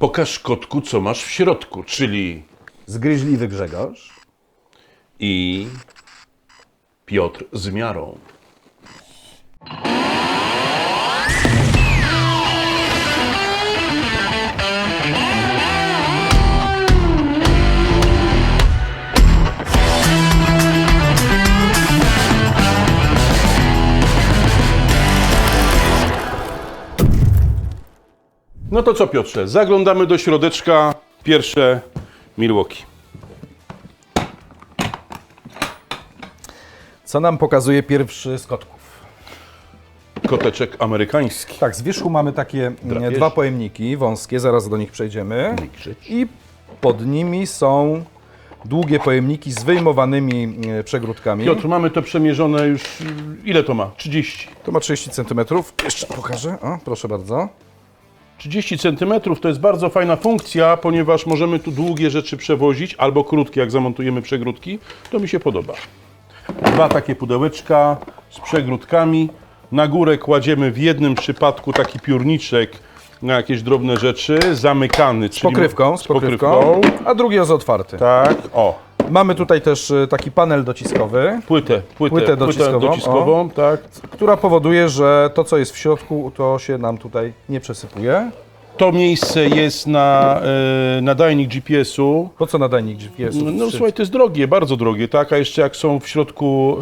Pokaż kotku, co masz w środku, czyli Zgryźliwy Grzegorz. i Piotr z miarą. No to co, Piotrze, zaglądamy do środeczka, pierwsze Milwaukee. Co nam pokazuje pierwszy z kotków? Koteczek amerykański. Tak, z wierzchu mamy takie Drapież. dwa pojemniki wąskie, zaraz do nich przejdziemy. I pod nimi są długie pojemniki z wyjmowanymi przegródkami. Piotr, mamy to przemierzone już, ile to ma? 30. To ma 30 cm. Jeszcze pokażę. O, proszę bardzo. 30 cm to jest bardzo fajna funkcja, ponieważ możemy tu długie rzeczy przewozić, albo krótkie, jak zamontujemy przegródki. To mi się podoba. Dwa takie pudełeczka z przegródkami. Na górę kładziemy w jednym przypadku taki piórniczek na jakieś drobne rzeczy, zamykany. Z pokrywką, a drugi jest otwarty. Tak, o. Mamy tutaj też taki panel dociskowy, Płytę dociskową, tak. która powoduje, że to, co jest w środku, to się nam tutaj nie przesypuje. To miejsce jest na nadajnik GPS-u. Po co nadajnik GPS-u? No słuchaj, to jest drogie, bardzo drogie, tak? A jeszcze jak są w środku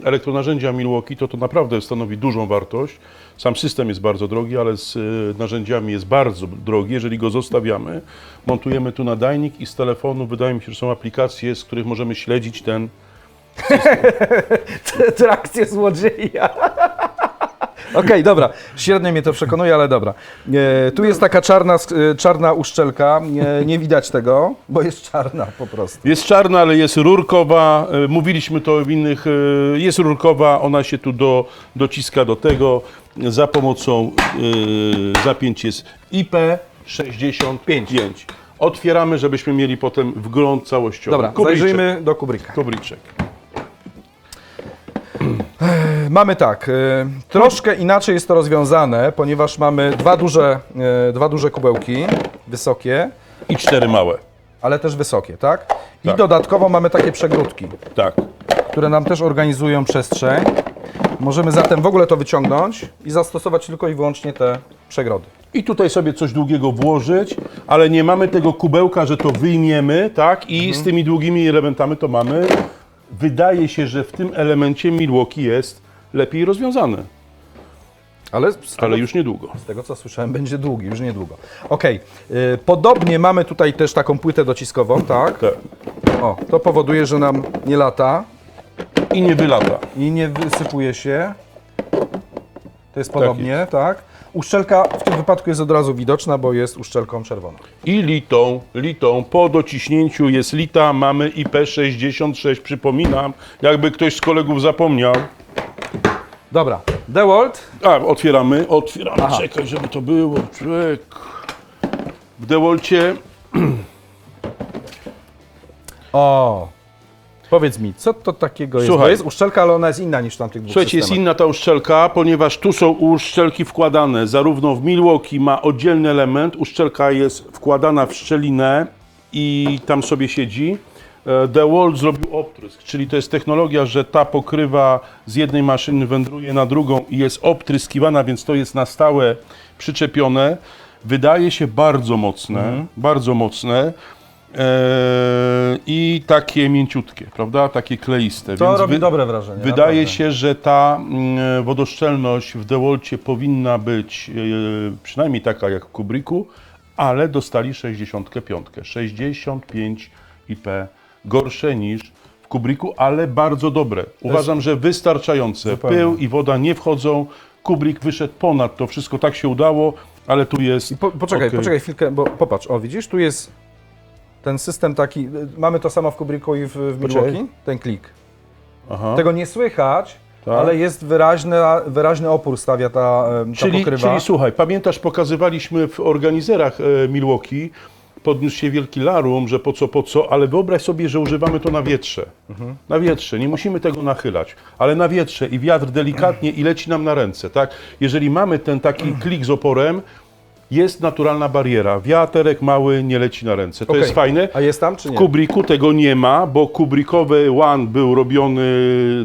elektronarzędzia Milwaukee, to naprawdę stanowi dużą wartość. Sam system jest bardzo drogi, ale z narzędziami jest bardzo drogi. Jeżeli go zostawiamy, montujemy tu nadajnik i z telefonu, wydaje mi się, że są aplikacje, z których możemy śledzić ten... Trakcję złodzieja. Okej, dobra. Średnio mnie to przekonuje, ale dobra. Tu jest taka czarna uszczelka. Nie widać tego, bo jest czarna po prostu. Jest czarna, ale jest rurkowa. Mówiliśmy to w innych. Jest rurkowa, ona się tu dociska do tego. Za pomocą zapięć jest IP65. Otwieramy, żebyśmy mieli potem wgląd całościowy. Dobra, zajrzyjmy do kubryka. Kubriczek. Mamy tak, troszkę inaczej jest to rozwiązane, ponieważ mamy dwa duże kubełki, wysokie, I 4 małe. ale też wysokie, tak? I Tak. dodatkowo mamy takie przegródki, Tak. które nam też organizują przestrzeń. Możemy zatem w ogóle to wyciągnąć i zastosować tylko i wyłącznie te przegrody. I tutaj sobie coś długiego włożyć, ale nie mamy tego kubełka, że to wyjmiemy, tak? I z tymi długimi elementami to mamy. Wydaje się, że w tym elemencie Milwaukee jest lepiej rozwiązane, ale już niedługo. Z tego co słyszałem, będzie długi, już niedługo. Okej, podobnie mamy tutaj też taką płytę dociskową, tak? Tak. O, to powoduje, że nam nie lata I nie wylata. i nie wysypuje się. To jest podobnie, tak? Uszczelka w tym wypadku jest od razu widoczna, bo jest uszczelką czerwoną. I litą, po dociśnięciu jest lita, mamy IP66, przypominam, jakby ktoś z kolegów zapomniał. Dobra, DeWalt. Otwieramy, Aha. czekaj, żeby to było, człowiek. W DeWalcie O, powiedz mi, co to takiego jest? Słuchaj. Bo jest uszczelka, ale ona jest inna niż w tamtych dwóch Słuchajcie, jest systemach. inna ta uszczelka, ponieważ tu są uszczelki wkładane. Zarówno w Milwaukee ma oddzielny element, uszczelka jest wkładana w szczelinę i tam sobie siedzi. DeWalt zrobił optrysk, czyli to jest technologia, że ta pokrywa z jednej maszyny wędruje na drugą i jest optryskiwana, więc to jest na stałe przyczepione. Wydaje się bardzo mocne, bardzo mocne. I takie mięciutkie, prawda? Takie kleiste. To więc robi dobre wrażenie. Wydaje naprawdę. się, że ta wodoszczelność w DeWalcie powinna być przynajmniej taka jak w Kubricku, ale dostali 65. 65 IP. Gorsze niż w Kubricku, ale bardzo dobre. Uważam, że wystarczające. Zupełnie. Pył i woda nie wchodzą. Kubrick wyszedł ponad to wszystko, tak się udało, ale tu jest... Poczekaj, okej. poczekaj chwilkę, bo popatrz, o widzisz, tu jest ten system taki, mamy to samo w Kubricku i w Milwaukee, ten klik. Aha. Tego nie słychać, Tak. ale jest wyraźny opór stawia ta pokrywa. Czyli słuchaj, pamiętasz, pokazywaliśmy w organizerach Milwaukee, podniósł się wielki larum, że po co, ale wyobraź sobie, że używamy to na wietrze. Na wietrze, nie musimy tego nachylać, ale na wietrze i wiatr delikatnie i leci nam na ręce, tak? Jeżeli mamy ten taki klik z oporem, jest naturalna bariera. Wiaterek mały nie leci na ręce. To Okej. jest fajne. A jest tam czy W nie? Kubricku tego nie ma, bo kubrickowy One był robiony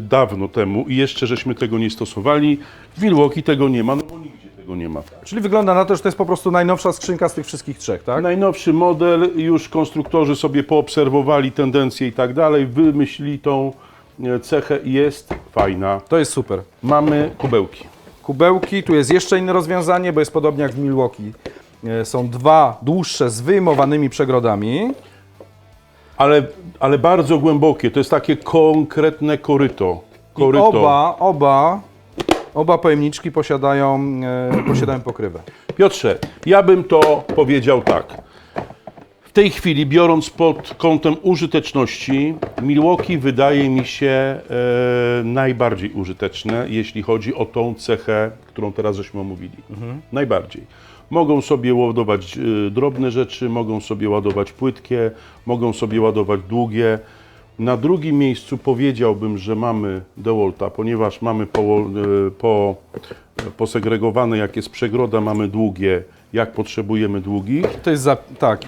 dawno temu i jeszcze żeśmy tego nie stosowali. W Milwaukee tego nie ma, no bo nigdzie tego nie ma. Czyli wygląda na to, że to jest po prostu najnowsza skrzynka z tych wszystkich trzech, tak? Najnowszy model, już konstruktorzy sobie poobserwowali tendencje i tak dalej, wymyślili tą cechę i jest fajna. To jest super. Mamy kubełki. Kubełki, tu jest jeszcze inne rozwiązanie, bo jest podobnie jak w Milwaukee. Są dwa dłuższe z wyjmowanymi przegrodami. Ale bardzo głębokie, to jest takie konkretne koryto. I oba pojemniczki posiadają pokrywę. Piotrze, ja bym to powiedział tak. W tej chwili, biorąc pod kątem użyteczności, Milwaukee wydaje mi się najbardziej użyteczne, jeśli chodzi o tą cechę, którą teraz żeśmy omówili. Najbardziej. Mogą sobie ładować drobne rzeczy, mogą sobie ładować płytkie, mogą sobie ładować długie. Na drugim miejscu powiedziałbym, że mamy DeWalta, ponieważ mamy posegregowane, jak jest przegroda, mamy długie, jak potrzebujemy długich. To jest,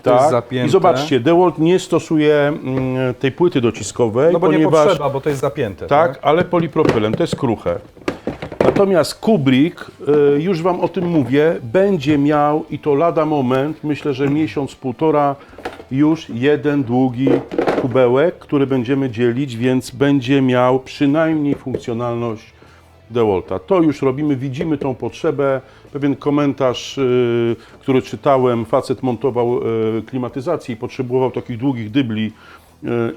to jest zapięte. I zobaczcie, DeWalt nie stosuje tej płyty dociskowej, No bo ponieważ, nie potrzeba, bo to jest zapięte. tak, ale polipropylen, to jest kruche. Natomiast Kubrick, już Wam o tym mówię, będzie miał, i to lada moment, myślę, że miesiąc, półtora, już jeden długi kubełek, który będziemy dzielić, więc będzie miał przynajmniej funkcjonalność DeWalta. To już robimy, widzimy tą potrzebę. Pewien komentarz, który czytałem, facet montował klimatyzację i potrzebował takich długich dybli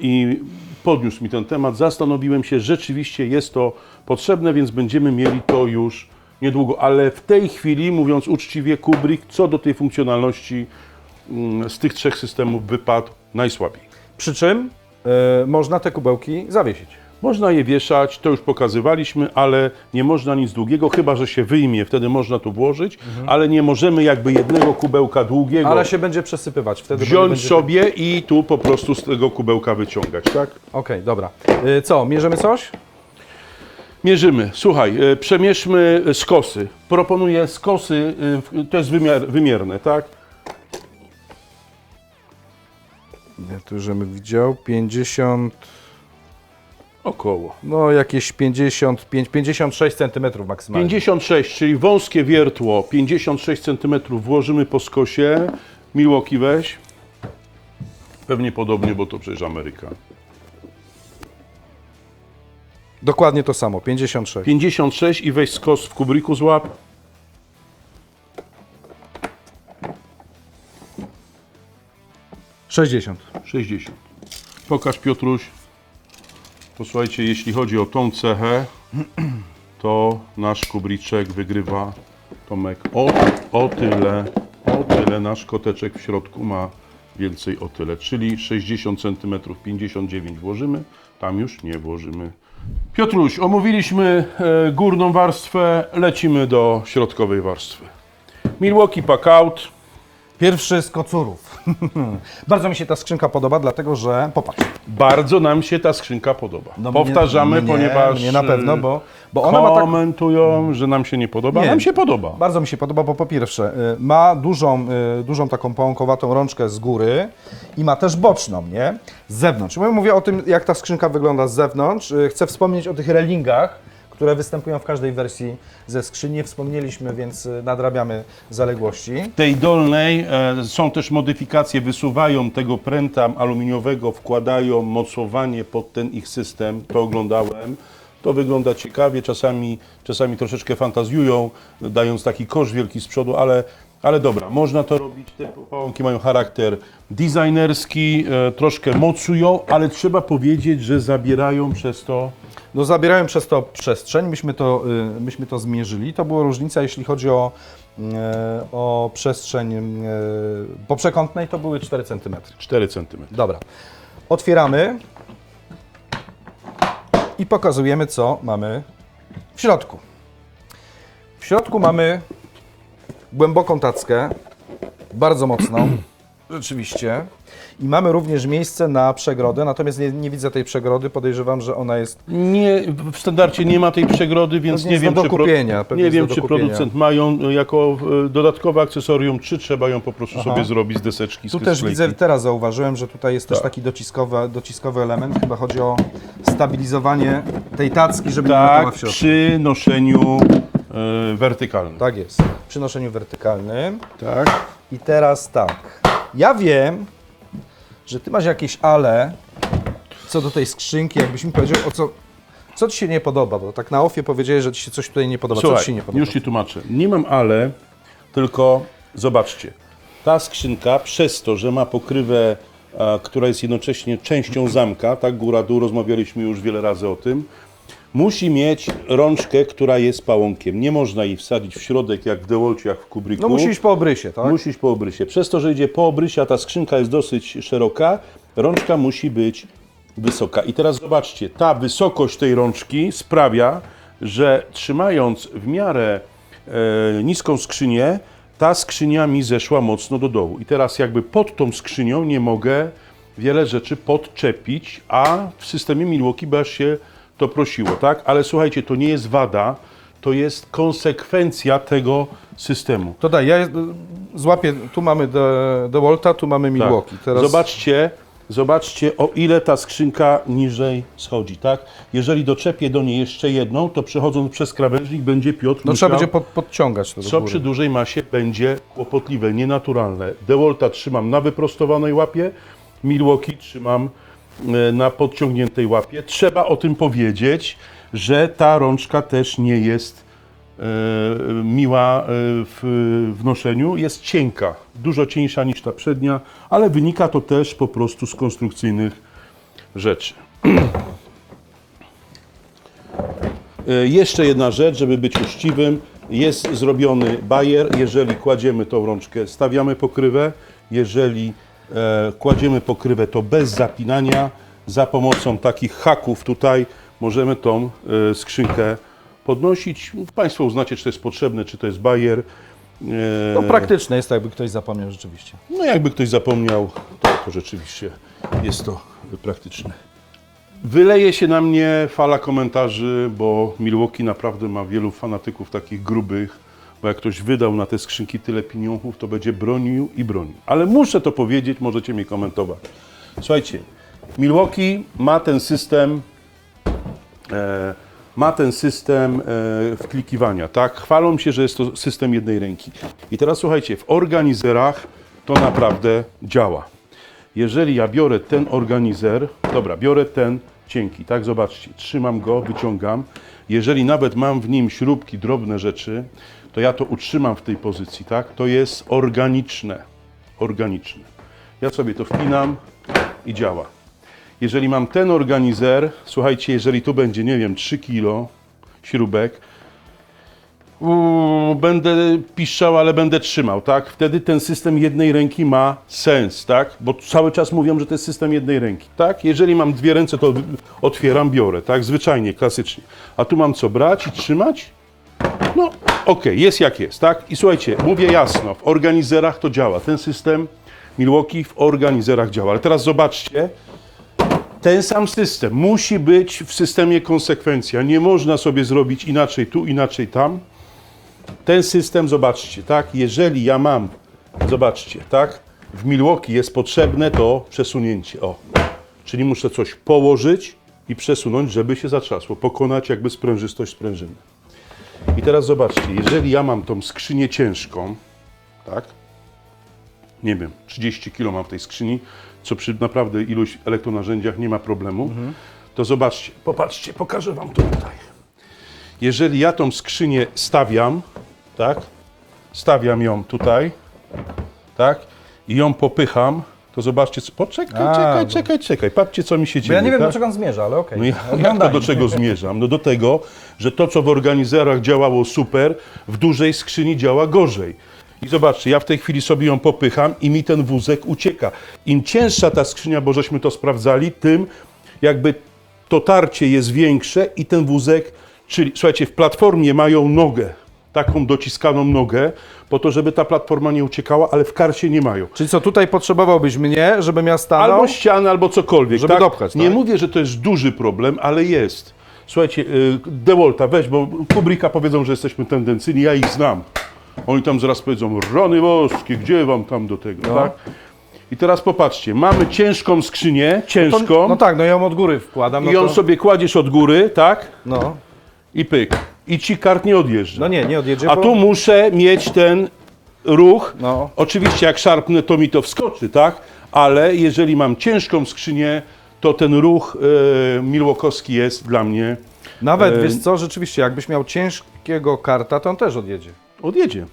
i podniósł mi ten temat. Zastanowiłem się, rzeczywiście jest to potrzebne, więc będziemy mieli to już niedługo. Ale w tej chwili, mówiąc uczciwie, Kubrick co do tej funkcjonalności z tych trzech systemów wypadł najsłabiej. Przy czym można te kubełki zawiesić. Można je wieszać, to już pokazywaliśmy, ale nie można nic długiego, chyba że się wyjmie, wtedy można tu włożyć, ale nie możemy jakby jednego kubełka długiego Ale się będzie przesypywać. Wtedy wziąć będzie... sobie i tu po prostu z tego kubełka wyciągać, tak? Okej, dobra. Co, mierzymy coś? Mierzymy. Słuchaj, przemierzmy skosy. Proponuję skosy, to jest wymierne, tak? Ja tu żebym widział 50... Około. No jakieś 55, 56 cm maksymalnie. 56, czyli wąskie wiertło, 56 cm włożymy po skosie. Milwaukee weź. Pewnie podobnie, bo to przecież Ameryka. Dokładnie to samo, 56. 56 i weź skos w Kubricku złap. $60. 60. Pokaż, Piotruś. Posłuchajcie, jeśli chodzi o tą cechę, to nasz Kubriczek wygrywa, Tomek, o tyle nasz koteczek w środku ma więcej o tyle, czyli 60 cm, 59 włożymy, tam już nie włożymy. Piotruś, omówiliśmy górną warstwę, lecimy do środkowej warstwy. Milwaukee Packout. Pierwszy z kocurów. Bardzo mi się ta skrzynka podoba, dlatego że, popatrz. Bardzo nam się ta skrzynka podoba. No Powtarzamy, ponieważ mnie na pewno, bo ona ma tak... komentują, że nam się nie podoba. Nie. Nam się podoba. Bardzo mi się podoba, bo po pierwsze ma dużą taką pałąkowatą rączkę z góry i ma też boczną, nie? Z zewnątrz. Ja mówię o tym, jak ta skrzynka wygląda z zewnątrz. Chcę wspomnieć o tych relingach, które występują w każdej wersji ze skrzyni. Nie wspomnieliśmy, więc nadrabiamy zaległości. W tej dolnej są też modyfikacje, wysuwają tego pręta aluminiowego, wkładają mocowanie pod ten ich system. To oglądałem. To wygląda ciekawie, czasami troszeczkę fantazjują, dając taki kosz wielki z przodu, ale dobra, można to robić. Te pałąki mają charakter designerski, troszkę mocują, ale trzeba powiedzieć, że zabierają przez to... No zabierają przez to przestrzeń, myśmy to zmierzyli. To była różnica, jeśli chodzi o przestrzeń poprzekątnej, to były 4 cm. 4 cm. Dobra, otwieramy i pokazujemy, co mamy w środku. W środku mamy głęboką tackę, bardzo mocną, Rzeczywiście. I mamy również miejsce na przegrodę, natomiast nie widzę tej przegrody. Podejrzewam, że ona jest... Nie, w standardzie nie ma tej przegrody, więc Pewnie nie jest wiem, do czy, dokupienia, pewnie nie jest wiem do czy dokupienia. producent mają jako dodatkowe akcesorium, czy trzeba ją po prostu sobie zrobić z deseczki, z Tu też sklejki. widzę, teraz zauważyłem, że tutaj jest też Tak. taki dociskowy element. Chyba chodzi o stabilizowanie tej tacki, żeby nie latała Tak, w środku. przy noszeniu wertykalnym. Tak jest. Przy noszeniu wertykalnym. Tak. I teraz tak. Ja wiem, że ty masz jakieś ale co do tej skrzynki, jakbyś mi powiedział, co ci się nie podoba, bo tak na offie powiedziałeś, że ci się coś tutaj nie podoba. Co Słuchaj, ci się nie podoba? już Ci tłumaczę. Nie mam ale, tylko zobaczcie. Ta skrzynka przez to, że ma pokrywę, która jest jednocześnie częścią zamka, tak, góra-dół, rozmawialiśmy już wiele razy o tym, musi mieć rączkę, która jest pałąkiem. Nie można jej wsadzić w środek, jak w DeWalcie, jak w Kubricku. No musi iść po obrysie, tak? Musi iść po obrysie. Przez to, że idzie po obrysie, a ta skrzynka jest dosyć szeroka, rączka musi być wysoka. I teraz zobaczcie, ta wysokość tej rączki sprawia, że trzymając w miarę niską skrzynię, ta skrzynia mi zeszła mocno do dołu. I teraz jakby pod tą skrzynią nie mogę wiele rzeczy podczepić, a w systemie Milwaukee by aż się to prosiło, tak? Ale słuchajcie, to nie jest wada, to jest konsekwencja tego systemu. To daj, ja złapię, tu mamy DeWalta, tu mamy Milwaukee. Tak. Teraz... Zobaczcie, o ile ta skrzynka niżej schodzi, tak? Jeżeli doczepię do niej jeszcze jedną, to przechodząc przez krawężnik będzie Piotr No musiał, trzeba będzie podciągać to do co góry. przy dużej masie będzie kłopotliwe, nienaturalne. DeWalta trzymam na wyprostowanej łapie, Milwaukee trzymam na podciągniętej łapie. Trzeba o tym powiedzieć, że ta rączka też nie jest miła w noszeniu, jest cienka, dużo cieńsza niż ta przednia, ale wynika to też po prostu z konstrukcyjnych rzeczy. Jeszcze jedna rzecz, żeby być uczciwym, jest zrobiony bajer, jeżeli kładziemy tą rączkę, stawiamy pokrywę, jeżeli kładziemy pokrywę, to bez zapinania, za pomocą takich haków tutaj możemy tą skrzynkę podnosić. Państwo uznacie, czy to jest potrzebne, czy to jest bajer. No praktyczne jest, jakby ktoś zapomniał rzeczywiście. No jakby ktoś zapomniał, to rzeczywiście jest to praktyczne. Wyleje się na mnie fala komentarzy, bo Milwaukee naprawdę ma wielu fanatyków takich grubych, bo jak ktoś wydał na te skrzynki tyle pieniążów, to będzie bronił i bronił. Ale muszę to powiedzieć, możecie mnie komentować. Słuchajcie, Milwaukee ma ten system wklikiwania, tak? Chwalą się, że jest to system jednej ręki. I teraz słuchajcie, w organizerach to naprawdę działa. Jeżeli ja biorę ten organizer, dobra, biorę ten cienki, tak? Zobaczcie, trzymam go, wyciągam. Jeżeli nawet mam w nim śrubki, drobne rzeczy, to ja to utrzymam w tej pozycji, tak? To jest organiczne. Ja sobie to wpinam i działa. Jeżeli mam ten organizer, słuchajcie, jeżeli tu będzie, nie wiem, 3 kg śrubek, będę piszczał, ale będę trzymał, tak? Wtedy ten system jednej ręki ma sens, tak? Bo cały czas mówią, że to jest system jednej ręki, tak? Jeżeli mam dwie ręce, to otwieram, biorę, tak? Zwyczajnie, klasycznie. A tu mam co, brać i trzymać? No, okej, jest jak jest, tak? I słuchajcie, mówię jasno, w organizerach to działa. Ten system Milwaukee w organizerach działa. Ale teraz zobaczcie, ten sam system musi być w systemie konsekwencja. Nie można sobie zrobić inaczej tu, inaczej tam. Ten system, zobaczcie, tak? Jeżeli ja mam, zobaczcie, tak? W Milwaukee jest potrzebne to przesunięcie, o. Czyli muszę coś położyć i przesunąć, żeby się zatrzasło. Pokonać jakby sprężystość sprężyny. I teraz zobaczcie, jeżeli ja mam tą skrzynię ciężką, tak? Nie wiem, 30 kg mam w tej skrzyni, co przy naprawdę iluś elektronarzędziach nie ma problemu, to zobaczcie, popatrzcie, pokażę wam to tutaj. Jeżeli ja tą skrzynię stawiam, tak? Stawiam ją tutaj, tak? I ją popycham, to zobaczcie, co... Czekaj, patrzcie, co mi się dzieje. Bo ja nie wiem, tak? do czego on zmierza, ale okej. No jak to do czego zmierzam? No do tego, że to, co w organizerach działało super, w dużej skrzyni działa gorzej. I zobaczcie, ja w tej chwili sobie ją popycham i mi ten wózek ucieka. Im cięższa ta skrzynia, bo żeśmy to sprawdzali, tym jakby to tarcie jest większe i ten wózek, czyli słuchajcie, w platformie mają nogę, taką dociskaną nogę, po to, żeby ta platforma nie uciekała, ale w karcie nie mają. Czyli co, tutaj potrzebowałbyś mnie, żebym ja stanął? Albo ściany, albo cokolwiek. Żeby dopchać, Nie tak? mówię, że to jest duży problem, ale jest. Słuchajcie, DeWalta weź, bo Kubricka powiedzą, że jesteśmy tendencyjni, ja ich znam. Oni tam zaraz powiedzą, rany boskie, gdzie wam tam do tego, tak? I teraz popatrzcie, mamy ciężką skrzynię, ciężką, No tak, no ja ją od góry wkładam. No i ją to... sobie kładziesz od góry, tak? No, I pyk. I ci kart nie odjeżdża. no nie odjedzie, A bo... tu muszę mieć ten ruch. No. Oczywiście jak szarpnę, to mi to wskoczy, tak? Ale jeżeli mam ciężką skrzynię, to ten ruch milwaukee'owski jest dla mnie... Nawet, wiesz co, rzeczywiście, jakbyś miał ciężkiego karta, to on też odjedzie. Odjedzie.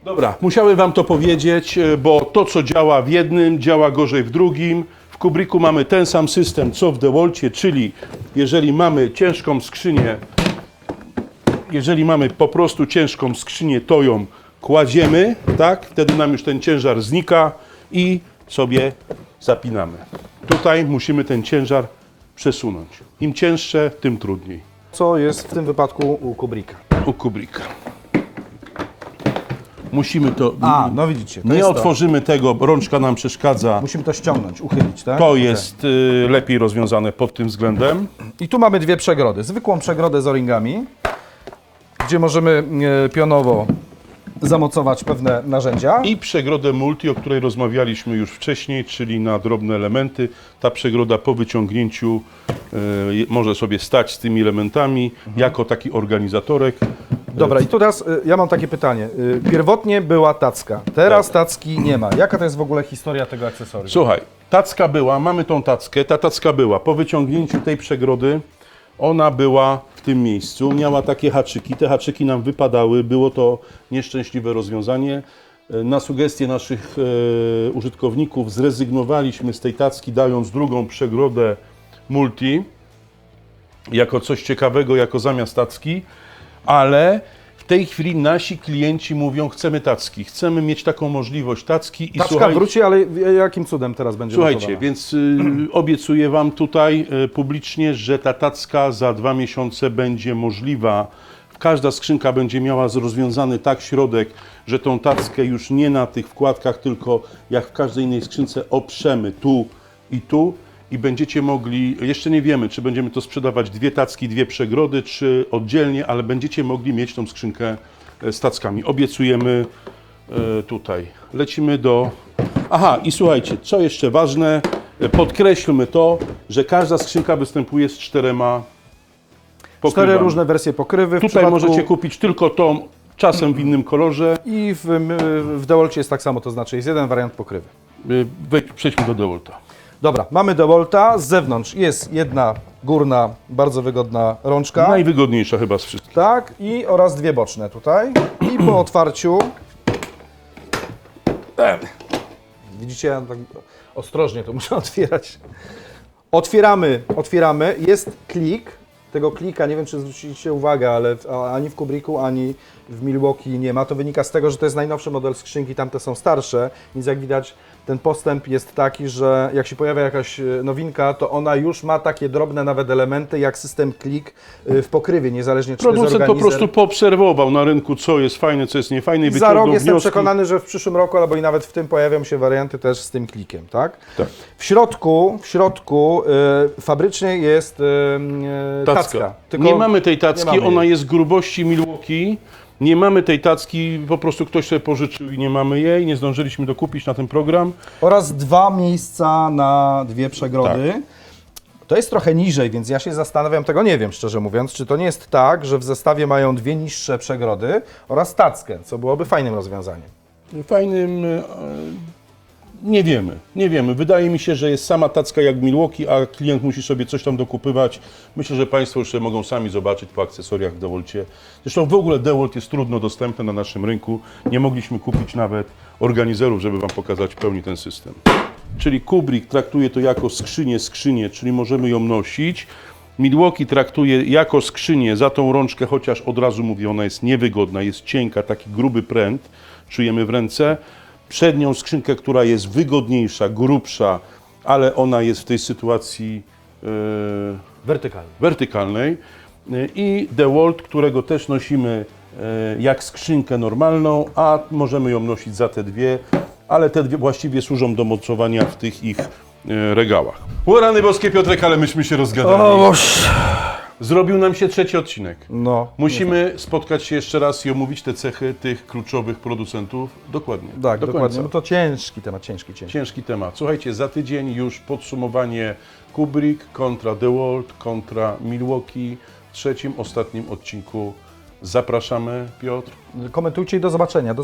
Dobra, musiałem wam to powiedzieć, bo to, co działa w jednym, działa gorzej w drugim. W Kubricku mamy ten sam system, co w DeWalcie, czyli jeżeli mamy ciężką skrzynię, jeżeli mamy po prostu ciężką skrzynię, to ją kładziemy, tak? Wtedy nam już ten ciężar znika i sobie zapinamy. Tutaj musimy ten ciężar przesunąć. Im cięższe, tym trudniej. Co jest w tym wypadku u Kubricka? U Kubricka. Musimy to... No widzicie, to nie jest otworzymy tego, rączka nam przeszkadza. Musimy to ściągnąć, uchylić, tak? To Okej. jest lepiej rozwiązane pod tym względem. I tu mamy dwie przegrody. Zwykłą przegrodę z o-ringami, gdzie możemy pionowo zamocować pewne narzędzia. I przegrodę multi, o której rozmawialiśmy już wcześniej, czyli na drobne elementy. Ta przegroda po wyciągnięciu może sobie stać z tymi elementami jako taki organizatorek. Dobra, i teraz ja mam takie pytanie. Pierwotnie była tacka, teraz tacki nie ma. Jaka to jest w ogóle historia tego akcesorium? Słuchaj, tacka była, mamy tą tackę, ta tacka była. Po wyciągnięciu tej przegrody, ona była w tym miejscu, miała takie haczyki, te haczyki nam wypadały, było to nieszczęśliwe rozwiązanie. Na sugestie naszych użytkowników zrezygnowaliśmy z tej tacki, dając drugą przegrodę multi, jako coś ciekawego, jako zamiast tacki, ale w tej chwili nasi klienci mówią, chcemy tacki, chcemy mieć taką możliwość tacki i Tacka wróci, ale jakim cudem teraz będzie Słuchajcie, montowana? więc obiecuję wam tutaj publicznie, że ta tacka za 2 miesiące będzie możliwa. Każda skrzynka będzie miała rozwiązany tak środek, że tą tackę już nie na tych wkładkach, tylko jak w każdej innej skrzynce oprzemy tu i będziecie mogli, jeszcze nie wiemy, czy będziemy to sprzedawać dwie tacki, dwie przegrody, czy oddzielnie, ale będziecie mogli mieć tą skrzynkę z tackami. Obiecujemy tutaj. Lecimy do... Aha, i słuchajcie, co jeszcze ważne, podkreślmy to, że każda skrzynka występuje z 4 pokrywami. 4 różne wersje pokrywy. Tutaj możecie kupić tylko tą, czasem w innym kolorze. I w DeWalcie jest tak samo, to znaczy jest jeden wariant pokrywy. Przejdźmy do DeWalta. Dobra, mamy DeWalta, z zewnątrz jest jedna górna, bardzo wygodna rączka. Najwygodniejsza chyba z wszystkich. Tak, oraz dwie boczne tutaj. I po otwarciu... Widzicie, ja tak ostrożnie to muszę otwierać. Otwieramy, jest klik. Tego klika, nie wiem czy zwróciliście uwagę, ale ani w Kubricku, ani w Milwaukee nie ma. To wynika z tego, że to jest najnowszy model skrzynki, tamte są starsze, więc jak widać ten postęp jest taki, że jak się pojawia jakaś nowinka, to ona już ma takie drobne nawet elementy jak system klik w pokrywie, niezależnie czy to jest Producent po organizer. prostu poobserwował na rynku, co jest fajne, co jest niefajne i I za wyciągnął rok jestem wnioski. przekonany, że w przyszłym roku, albo i nawet w tym pojawią się warianty też z tym klikiem, tak? Tak. W środku fabrycznie jest tacka. Tylko Nie mamy tej tacki, nie mamy ona jej. jest grubości Milwaukee. Nie mamy tej tacki, po prostu ktoś sobie pożyczył i nie mamy jej, nie zdążyliśmy dokupić na ten program. Oraz 2 miejsca na 2 przegrody. Tak. To jest trochę niżej, więc ja się zastanawiam, tego nie wiem szczerze mówiąc, czy to nie jest tak, że w zestawie mają 2 niższe przegrody oraz tackę, co byłoby fajnym rozwiązaniem. Fajnym, nie wiemy. Wydaje mi się, że jest sama tacka jak w Milwaukee, a klient musi sobie coś tam dokupywać. Myślę, że Państwo już mogą sami zobaczyć po akcesoriach w DeWalcie. Zresztą w ogóle DeWalt jest trudno dostępny na naszym rynku. Nie mogliśmy kupić nawet organizerów, żeby Wam pokazać w pełni ten system. Czyli Kubrick traktuje to jako skrzynię, czyli możemy ją nosić. Milwaukee traktuje jako skrzynię za tą rączkę, chociaż od razu mówię, ona jest niewygodna, jest cienka, taki gruby pręt, czujemy w ręce. Przednią skrzynkę, która jest wygodniejsza, grubsza, ale ona jest w tej sytuacji Wertykalnie. wertykalnej. i DeWalt, którego też nosimy jak skrzynkę normalną, a możemy ją nosić za te dwie, ale te dwie właściwie służą do mocowania w tych ich regałach. O rany boskie, Piotrek, ale myśmy się rozgadali. Zrobił nam się trzeci odcinek. No. Musimy spotkać się jeszcze raz i omówić te cechy tych kluczowych producentów dokładnie. Tak, do dokładnie. końca. No to ciężki temat, ciężki. Ciężki temat. Słuchajcie, za tydzień już podsumowanie Kubrick kontra DeWalt kontra Milwaukee w trzecim, ostatnim odcinku. Zapraszamy, Piotr. Komentujcie i do zobaczenia,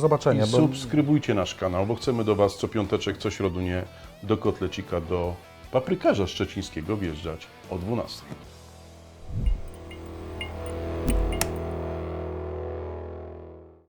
I subskrybujcie nasz kanał, bo chcemy do Was co piąteczek, co środunie do kotlecika, do paprykarza szczecińskiego wjeżdżać o 12.